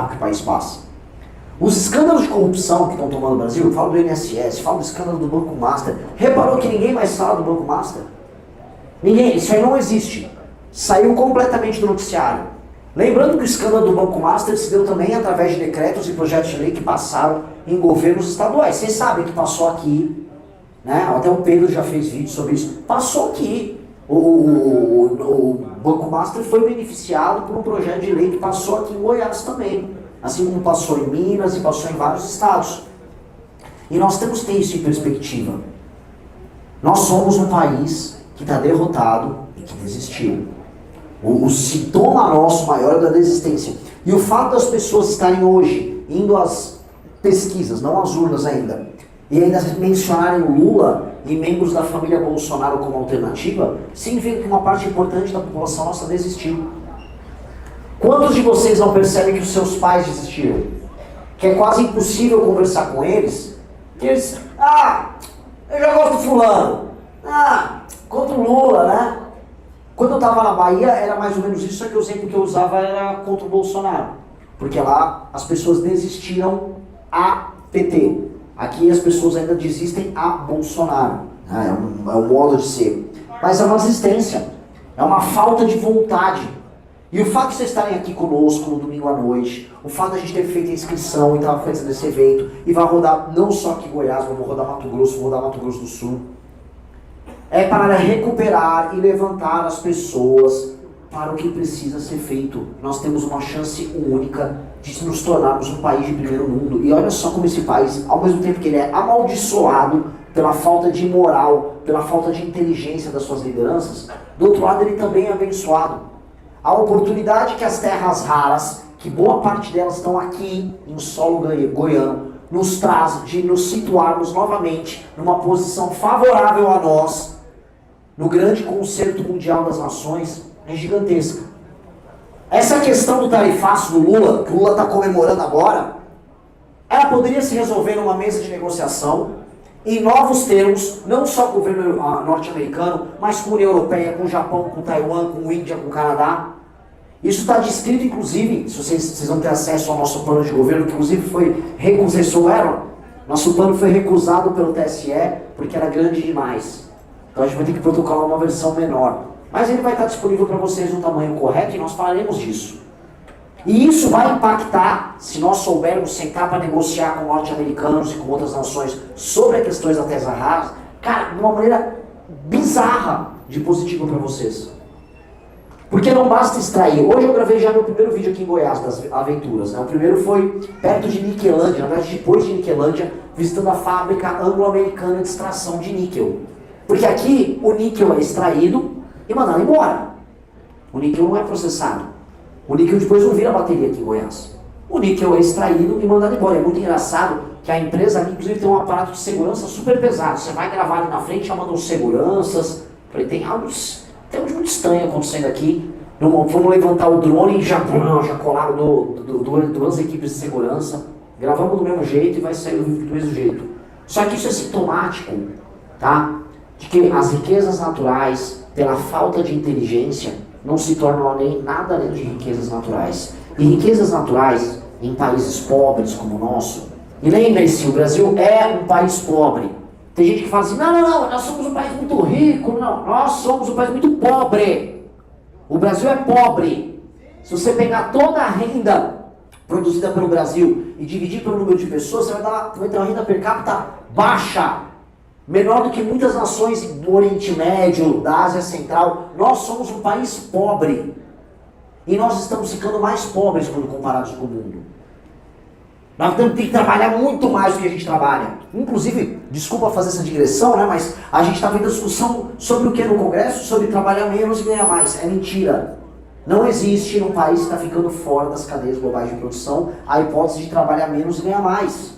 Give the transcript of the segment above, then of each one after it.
que o país passa. Os escândalos de corrupção que estão tomando o Brasil, eu falo do INSS, falo do escândalo do Banco Master. Reparou que ninguém mais fala do Banco Master? Ninguém, isso aí não existe. Saiu completamente do noticiário. Lembrando que o escândalo do Banco Master se deu também através de decretos e projetos de lei que passaram em governos estaduais. Vocês sabem que passou aqui, né? Até o Pedro já fez vídeo sobre isso. Passou aqui. O Banco Master foi beneficiado por um projeto de lei que passou aqui em Goiás também. Assim como passou em Minas e passou em vários estados. E nós temos que ter isso em perspectiva. Nós somos um país que está derrotado e que desistiu. O sintoma nosso maior é da desistência. E o fato das pessoas estarem hoje indo às pesquisas, não às urnas ainda, e ainda mencionarem o Lula e membros da família Bolsonaro como alternativa, significa que uma parte importante da população nossa desistiu. Quantos de vocês não percebem que os seus pais desistiram? Que é quase impossível conversar com eles, que eles, eu já gosto do fulano, contra o Lula, né? Quando eu estava na Bahia, era mais ou menos isso, só que o exemplo que eu usava era contra o Bolsonaro. Porque lá as pessoas desistiram a PT. Aqui as pessoas ainda desistem a Bolsonaro. É um modo de ser. Mas é uma resistência. É uma falta de vontade. E o fato de vocês estarem aqui conosco no domingo à noite, o fato de a gente ter feito a inscrição e estar fazendo esse evento, e vai rodar não só aqui em Goiás, vamos rodar Mato Grosso, vou rodar Mato Grosso do Sul, é para recuperar e levantar as pessoas para o que precisa ser feito. Nós temos uma chance única de nos tornarmos um país de primeiro mundo. E olha só como esse país, ao mesmo tempo que ele é amaldiçoado pela falta de moral, pela falta de inteligência das suas lideranças, do outro lado ele também é abençoado. A oportunidade que as terras raras, que boa parte delas estão aqui em solo goiano, nos traz de nos situarmos novamente numa posição favorável a nós, no grande concerto mundial das nações, é gigantesca. Essa questão do tarifaço do Lula, que o Lula está comemorando agora, ela poderia se resolver numa mesa de negociação, em novos termos, não só com o governo norte-americano, mas com a União Europeia, com o Japão, com Taiwan, com a Índia, com o Canadá. Isso está descrito, inclusive, se vocês vão ter acesso ao nosso plano de governo, que inclusive foi recusado, nosso plano foi recusado pelo TSE, porque era grande demais. Então a gente vai ter que protocolar uma versão menor. Mas ele vai estar disponível para vocês no tamanho correto e nós falaremos disso. E isso vai impactar, se nós soubermos sentar para negociar com norte-americanos e com outras nações sobre as questões da terra rara, cara, de uma maneira bizarra de positiva para vocês. Porque não basta extrair. Hoje eu gravei já meu primeiro vídeo aqui em Goiás, das aventuras. Né? O primeiro foi perto de Niquelândia, na verdade depois de Niquelândia, visitando a fábrica anglo-americana de extração de níquel. Porque aqui o níquel é extraído e mandado embora. O níquel não é processado. O níquel depois não vira bateria aqui em Goiás. O níquel é extraído e mandado embora. É muito engraçado que a empresa ali, inclusive, tem um aparato de segurança super pesado. Você vai gravar ali na frente, chamando os seguranças. Falei, tem algo muito estranho acontecendo aqui. Vamos levantar o drone e já colaram duas equipes de segurança. Gravamos do mesmo jeito e vai sair o vídeo do mesmo jeito. Só que isso é sintomático, tá? De que as riquezas naturais, pela falta de inteligência, não se tornam nada além de riquezas naturais. E riquezas naturais, em países pobres como o nosso, e lembre-se, o Brasil é um país pobre. Tem gente que fala assim, não, nós somos um país muito rico. Não, nós somos um país muito pobre. O Brasil é pobre. Se você pegar toda a renda produzida pelo Brasil e dividir pelo número de pessoas, você vai ter uma renda per capita baixa. Menor do que muitas nações do Oriente Médio, da Ásia Central. Nós somos um país pobre. E nós estamos ficando mais pobres quando comparados com o mundo. Nós temos que trabalhar muito mais do que a gente trabalha. Inclusive, desculpa fazer essa digressão, né? Mas a gente está vendo a discussão sobre o que no Congresso, sobre trabalhar menos e ganhar mais. É mentira. Não existe num país que está ficando fora das cadeias globais de produção a hipótese de trabalhar menos e ganhar mais.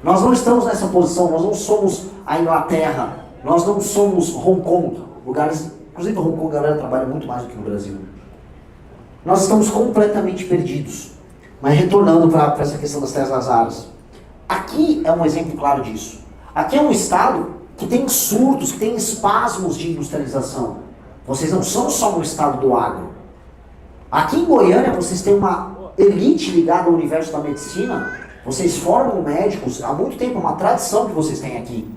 Nós não estamos nessa posição, nós não somos a Inglaterra, nós não somos Hong Kong. Lugares, inclusive Hong Kong, a galera trabalha muito mais do que no Brasil. Nós estamos completamente perdidos. Mas retornando para essa questão das terras raras. Aqui é um exemplo claro disso. Aqui é um estado que tem surtos, que tem espasmos de industrialização. Vocês não são só um estado do agro. Aqui em Goiânia vocês têm uma elite ligada ao universo da medicina, vocês formam médicos, há muito tempo, é uma tradição que vocês têm aqui.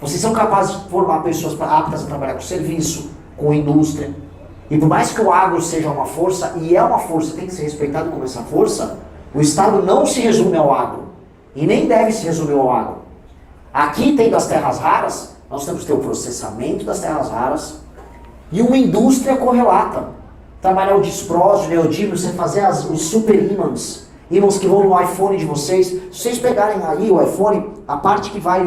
Vocês são capazes de formar pessoas aptas a trabalhar com serviço, com indústria. E por mais que o agro seja uma força, e é uma força, tem que ser respeitado como essa força, o Estado não se resume ao agro. E nem deve se resumir ao agro. Aqui tem das terras raras, nós temos que ter o processamento das terras raras e uma indústria correlata. Trabalhar o disprósio, o neodímio, você fazer os super ímãs, ímãs que vão no iPhone de vocês. Se vocês pegarem aí o iPhone, a parte que vai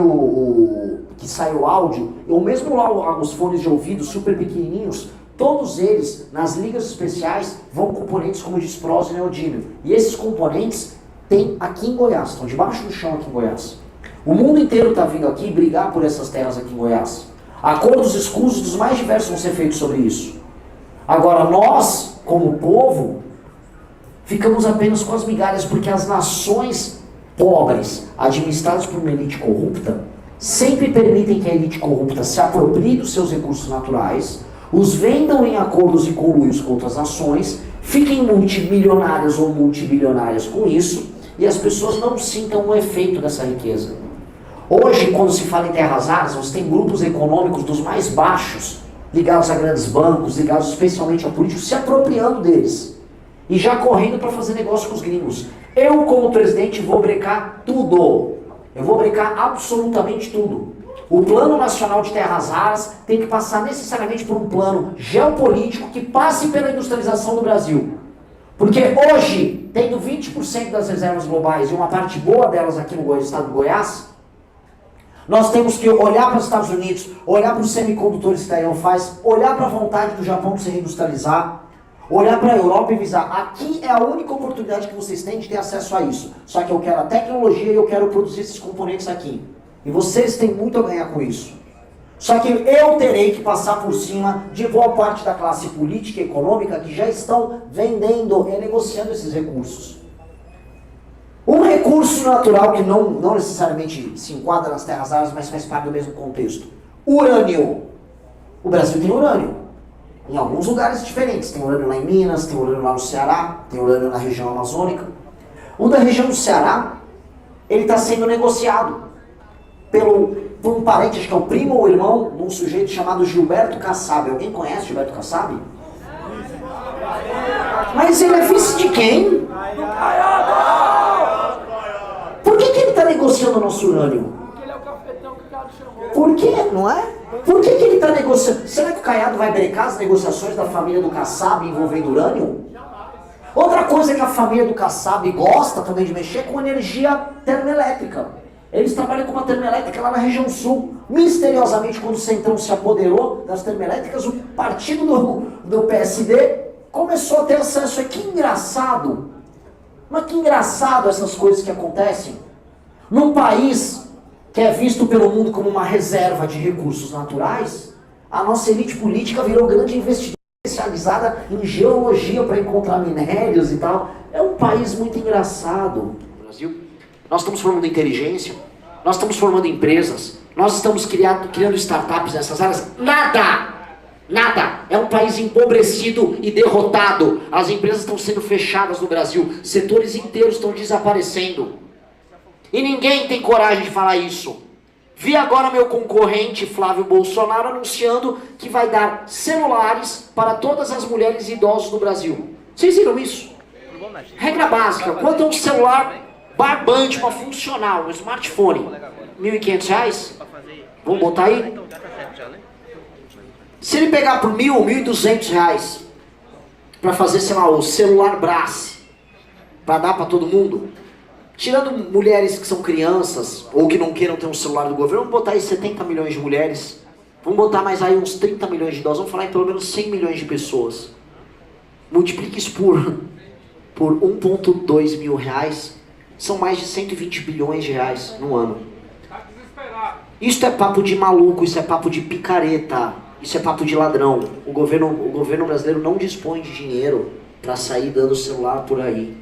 que sai o áudio, ou mesmo lá os fones de ouvido super pequenininhos, todos eles, nas ligas especiais, vão com componentes como disprósio e neodímio. E esses componentes tem aqui em Goiás, estão debaixo do chão aqui em Goiás. O mundo inteiro está vindo aqui brigar por essas terras aqui em Goiás. Acordos escusos dos mais diversos vão ser feitos sobre isso. Agora nós, como povo, ficamos apenas com as migalhas, porque as nações pobres, administradas por uma elite corrupta, sempre permitem que a elite corrupta se aproprie dos seus recursos naturais, os vendam em acordos e conluios com outras nações, fiquem multimilionárias ou multibilionárias com isso, e as pessoas não sintam o efeito dessa riqueza. Hoje, quando se fala em terras raras, você tem grupos econômicos dos mais baixos, ligados a grandes bancos, ligados especialmente a políticos, se apropriando deles. E já correndo para fazer negócio com os gringos. Eu, como presidente, vou brecar tudo. Eu vou brecar absolutamente tudo. O Plano Nacional de Terras Raras tem que passar necessariamente por um plano geopolítico que passe pela industrialização do Brasil. Porque hoje, tendo 20% das reservas globais e uma parte boa delas aqui no estado do Goiás, nós temos que olhar para os Estados Unidos, olhar para os semicondutores que Taiwan faz, olhar para a vontade do Japão de se reindustrializar, olhar para a Europa e visar. Aqui é a única oportunidade que vocês têm de ter acesso a isso. Só que eu quero a tecnologia e eu quero produzir esses componentes aqui. E vocês têm muito a ganhar com isso. Só que eu terei que passar por cima de boa parte da classe política e econômica que já estão vendendo e negociando esses recursos. Um recurso natural que não necessariamente se enquadra nas terras raras, mas faz parte do mesmo contexto. Urânio. O Brasil tem urânio. Em alguns lugares diferentes. Tem urânio lá em Minas, tem urânio lá no Ceará, tem urânio na região amazônica. O da região do Ceará, ele está sendo negociado por um parente, acho que é o primo ou irmão, de um sujeito chamado Gilberto Kassab. Alguém conhece Gilberto Kassab? Mas ele é vice de quem? Por que ele está negociando o nosso urânio? Porque ele é o cafetão que o Caiado chamou. Por quê? Não é? Por que ele está negociando? Será que o Caiado vai brecar as negociações da família do Kassab envolvendo urânio? Outra coisa que a família do Kassab gosta também de mexer é com energia termoelétrica. Eles trabalham com uma termoelétrica lá na região sul. Misteriosamente, quando o Centrão se apoderou das termoelétricas, o partido do PSD começou a ter acesso. Que engraçado. Mas que engraçado essas coisas que acontecem. Num país que é visto pelo mundo como uma reserva de recursos naturais, a nossa elite política virou grande investidora especializada em geologia para encontrar minérios e tal. É um país muito engraçado. Brasil. Nós estamos formando inteligência, nós estamos formando empresas, nós estamos criando startups nessas áreas. Nada! Nada! É um país empobrecido e derrotado. As empresas estão sendo fechadas no Brasil, setores inteiros estão desaparecendo. E ninguém tem coragem de falar isso. Vi agora meu concorrente Flávio Bolsonaro anunciando que vai dar celulares para todas as mulheres e idosos do Brasil. Vocês viram isso? Regra básica, quanto é um celular barbante para funcional, um smartphone? R$1.500? Vamos botar aí? Se ele pegar por R$1.000, R$1.200 para fazer, sei lá, o celular Brás, para dar para todo mundo, tirando mulheres que são crianças ou que não queiram ter um celular do governo, vamos botar aí 70 milhões de mulheres, vamos botar mais aí uns 30 milhões de idosos, vamos falar em pelo menos 100 milhões de pessoas. Multiplique isso por R$1.2 mil, são mais de 120 bilhões de reais no ano. Isso é papo de maluco, isso é papo de picareta, isso é papo de ladrão. O governo brasileiro não dispõe de dinheiro para sair dando celular por aí.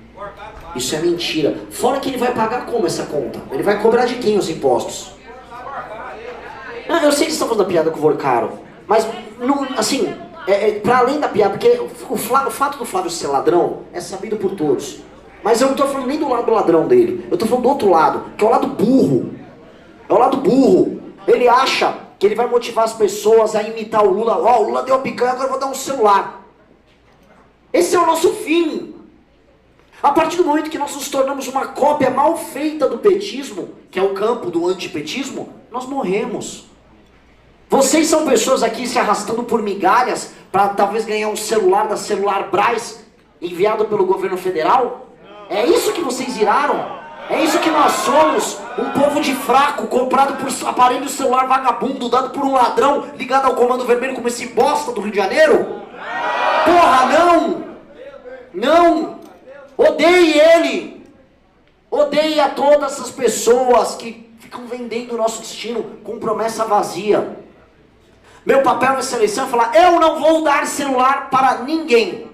Isso é mentira. Fora que ele vai pagar como essa conta? Ele vai cobrar de quem os impostos? Não, eu sei que vocês estão fazendo a piada com o Vorcaro, mas, não, assim, para além da piada, porque o fato do Flávio ser ladrão é sabido por todos. Mas eu não estou falando nem do lado ladrão dele. Eu estou falando do outro lado, que é o lado burro. É o lado burro. Ele acha que ele vai motivar as pessoas a imitar o Lula. Ó, o Lula deu a picanha, agora eu vou dar um celular. Esse é o nosso fim. A partir do momento que nós nos tornamos uma cópia mal feita do petismo, que é o campo do antipetismo, nós morremos. Vocês são pessoas aqui se arrastando por migalhas para talvez ganhar um celular da Celular Brás enviado pelo governo federal? É isso que vocês viraram? É isso que nós somos? Um povo de fraco, comprado por aparelho celular vagabundo, dado por um ladrão, ligado ao Comando Vermelho como esse bosta do Rio de Janeiro? Porra, não! Não! Odeie ele! Odeie a todas essas pessoas que ficam vendendo o nosso destino com promessa vazia. Meu papel nessa eleição é falar, eu não vou dar celular para ninguém.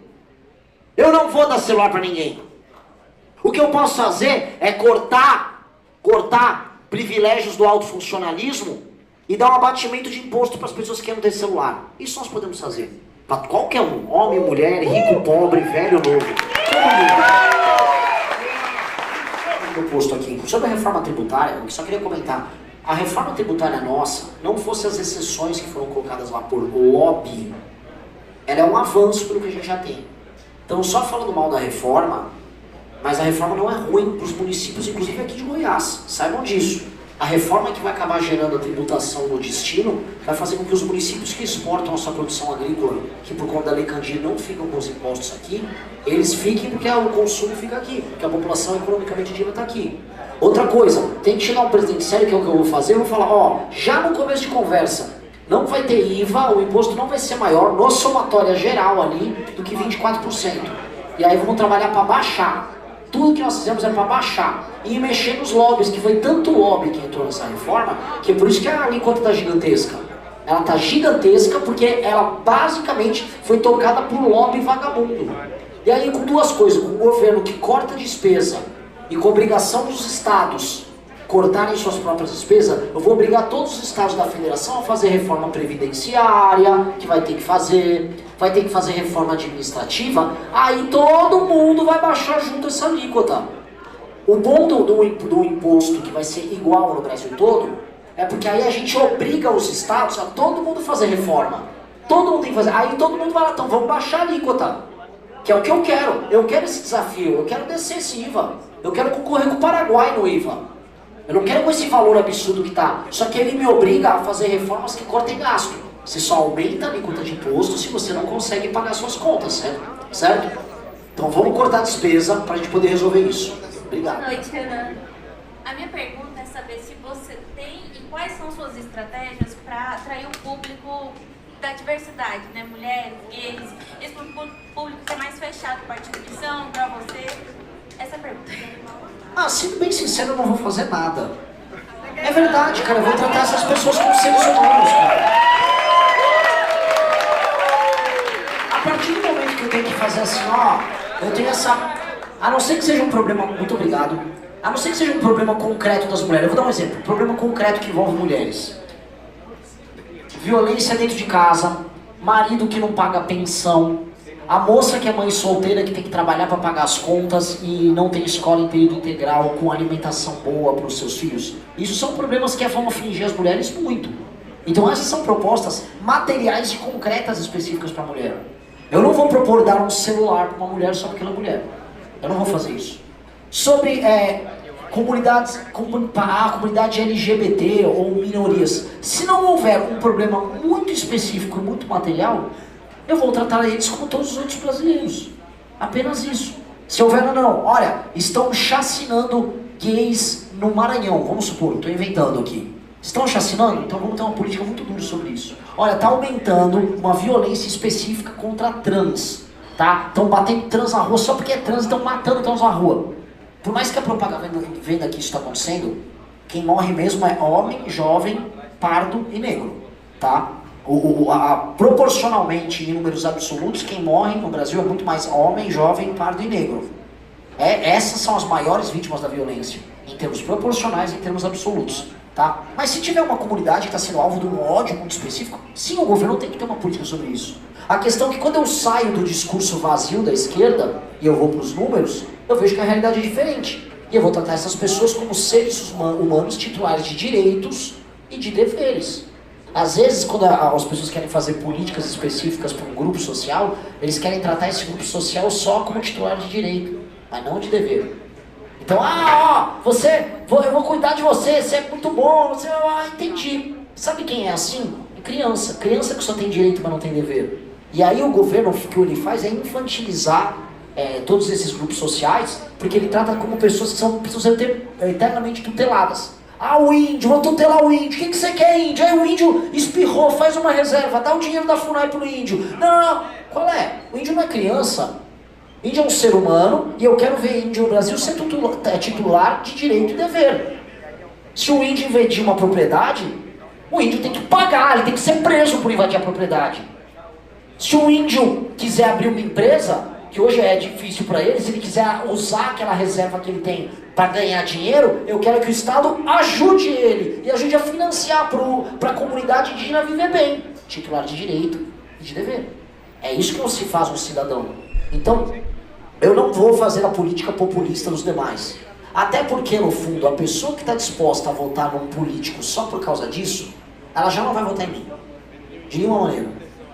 Eu não vou dar celular para ninguém. O que eu posso fazer é cortar privilégios do alto funcionalismo e dar um abatimento de imposto para as pessoas que querem ter celular. Isso nós podemos fazer. Para qualquer um, homem, mulher, rico, pobre, velho, novo. Todo mundo. Posto aqui. Sobre a reforma tributária, eu só queria comentar. A reforma tributária nossa, não fosse as exceções que foram colocadas lá por lobby, ela é um avanço pelo que a gente já tem. Então, só falando mal da reforma, mas a reforma não é ruim para os municípios, inclusive aqui de Goiás. Saibam disso. A reforma que vai acabar gerando a tributação no destino vai fazer com que os municípios que exportam a sua produção agrícola, que por conta da Lei Candir não ficam com os impostos aqui, eles fiquem porque o consumo fica aqui, porque a população economicamente ativa está aqui. Outra coisa, tem que chegar um presidente sério, que é o que eu vou fazer, eu vou falar, ó, já no começo de conversa, não vai ter IVA, o imposto não vai ser maior no somatória geral ali do que 24%. E aí vamos trabalhar para baixar. Tudo que nós fizemos era para baixar e mexer nos lobbies, que foi tanto lobby que entrou nessa reforma, que é por isso que a alíquota está gigantesca. Ela está gigantesca porque ela basicamente foi tocada por lobby vagabundo. E aí com duas coisas, com um governo que corta despesa e com a obrigação dos estados cortarem suas próprias despesas, eu vou obrigar todos os estados da federação a fazer reforma previdenciária, que vai ter que fazer reforma administrativa, aí todo mundo vai baixar junto essa alíquota. O bom do imposto, que vai ser igual no Brasil todo, é porque aí a gente obriga os estados a todo mundo fazer reforma. Todo mundo tem que fazer, aí todo mundo vai lá, então vamos baixar a alíquota, que é o que eu quero. Eu quero esse desafio, eu quero descer esse IVA, eu quero concorrer com o Paraguai no IVA. Eu não quero com esse valor absurdo que está. Só que ele me obriga a fazer reformas que cortem gasto. Você só aumenta a alíquota de imposto se você não consegue pagar suas contas, certo? Certo? Então vamos cortar a despesa para a gente poder resolver isso. Obrigado. Boa noite, Renan. A minha pergunta é saber se você tem e quais são suas estratégias para atrair o público da diversidade, né? Mulheres, gays, esse público que é mais fechado para a instituição, para você. Essa é a pergunta. Sendo bem sincero, eu não vou fazer nada. É verdade, cara, eu vou tratar essas pessoas como seres humanos, cara. A partir do momento que eu tenho que fazer assim, ó, eu tenho essa... A não ser que seja um problema... Muito obrigado. A não ser que seja um problema concreto das mulheres. Eu vou dar um exemplo. Um problema concreto que envolve mulheres. Violência dentro de casa, marido que não paga pensão, a moça que é mãe solteira, que tem que trabalhar para pagar as contas e não tem escola em período integral com alimentação boa para os seus filhos. Isso são problemas que vão afligir as mulheres muito. Então essas são propostas materiais e concretas específicas para a mulher. Eu não vou propor dar um celular para uma mulher só porque ela é mulher. Eu não vou fazer isso. Sobre a comunidade LGBT ou minorias, se não houver um problema muito específico e muito material, eu vou tratar eles como todos os outros brasileiros. Apenas isso. Se houver ou não, olha, estão chacinando gays no Maranhão, vamos supor, estou inventando aqui. Estão chacinando? Então vamos ter uma política muito dura sobre isso. Olha, está aumentando uma violência específica contra trans, tá? Estão batendo trans na rua só porque é trans, estão matando trans na rua. Por mais que a propaganda venda que isso está acontecendo, quem morre mesmo é homem, jovem, pardo e negro, tá? Proporcionalmente, em números absolutos, quem morre no Brasil é muito mais homem, jovem, pardo e negro. Essas são as maiores vítimas da violência, em termos proporcionais e em termos absolutos. Tá? Mas se tiver uma comunidade que está sendo alvo de um ódio muito específico, sim, o governo tem que ter uma política sobre isso. A questão é que quando eu saio do discurso vazio da esquerda, e eu vou para os números, Eu vejo que a realidade é diferente. E eu vou tratar essas pessoas como seres humanos titulares de direitos e de deveres. Às vezes, quando as pessoas querem fazer políticas específicas para um grupo social, eles querem tratar esse grupo social só como titular de direito, mas não de dever. Então, eu vou cuidar de você, você é muito bom, você... entendi. Sabe quem é assim? É criança. Criança que só tem direito, mas não tem dever. E aí o governo, o que ele faz é infantilizar todos esses grupos sociais, porque ele trata como pessoas que precisam ser eternamente tuteladas. O índio, vou tutelar o índio. O que você quer, índio? Aí o índio espirrou, faz uma reserva, dá o dinheiro da FUNAI pro índio. Não, qual é? O índio não é criança. O índio é um ser humano e eu quero ver índio no Brasil ser titular de direito e dever. Se o índio invadir uma propriedade, o índio tem que pagar, ele tem que ser preso por invadir a propriedade. Se o índio quiser abrir uma empresa, que hoje é difícil para ele, se ele quiser usar aquela reserva que ele tem para ganhar dinheiro, eu quero que o Estado ajude ele e ajude a financiar para a comunidade indígena viver bem, titular de direito e de dever. É isso que se faz um cidadão. Então, eu não vou fazer a política populista dos demais. Até porque, no fundo, a pessoa que está disposta a votar num político só por causa disso, ela já não vai votar em mim. De nenhuma maneira.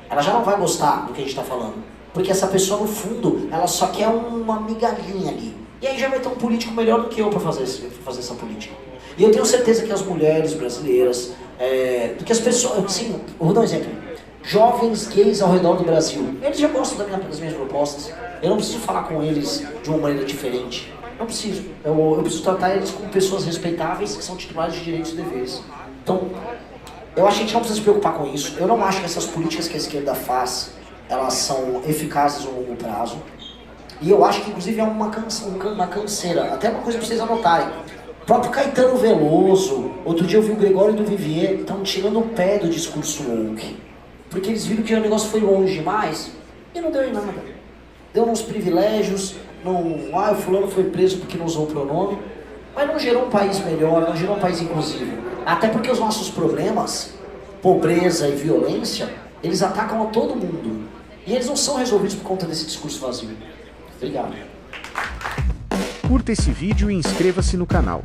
Ela já não vai gostar do que a gente está falando. Porque essa pessoa, no fundo, ela só quer uma migalhinha ali. E aí já vai ter um político melhor do que eu para fazer essa política. E eu tenho certeza que as mulheres brasileiras, do que as pessoas... Assim, eu vou dar um exemplo. Jovens gays ao redor do Brasil, eles já gostam das minhas propostas. Eu não preciso falar com eles de uma maneira diferente. Não preciso. Eu preciso tratar eles como pessoas respeitáveis que são titulares de direitos e deveres. Então, eu acho que a gente não precisa se preocupar com isso. Eu não acho que essas políticas que a esquerda faz, elas são eficazes no longo prazo. E eu acho que, inclusive, é uma canseira. Até uma coisa pra vocês anotarem. O próprio Caetano Veloso, outro dia eu vi o Gregório do Vivier, estão tirando o pé do discurso woke. Porque eles viram que o negócio foi longe demais e não deu em nada. Deu uns privilégios, o fulano foi preso porque não usou o pronome, mas não gerou um país melhor, não gerou um país inclusivo. Até porque os nossos problemas, pobreza e violência, eles atacam a todo mundo. E eles não são resolvidos por conta desse discurso vazio. Obrigado. Curta esse vídeo e inscreva-se no canal.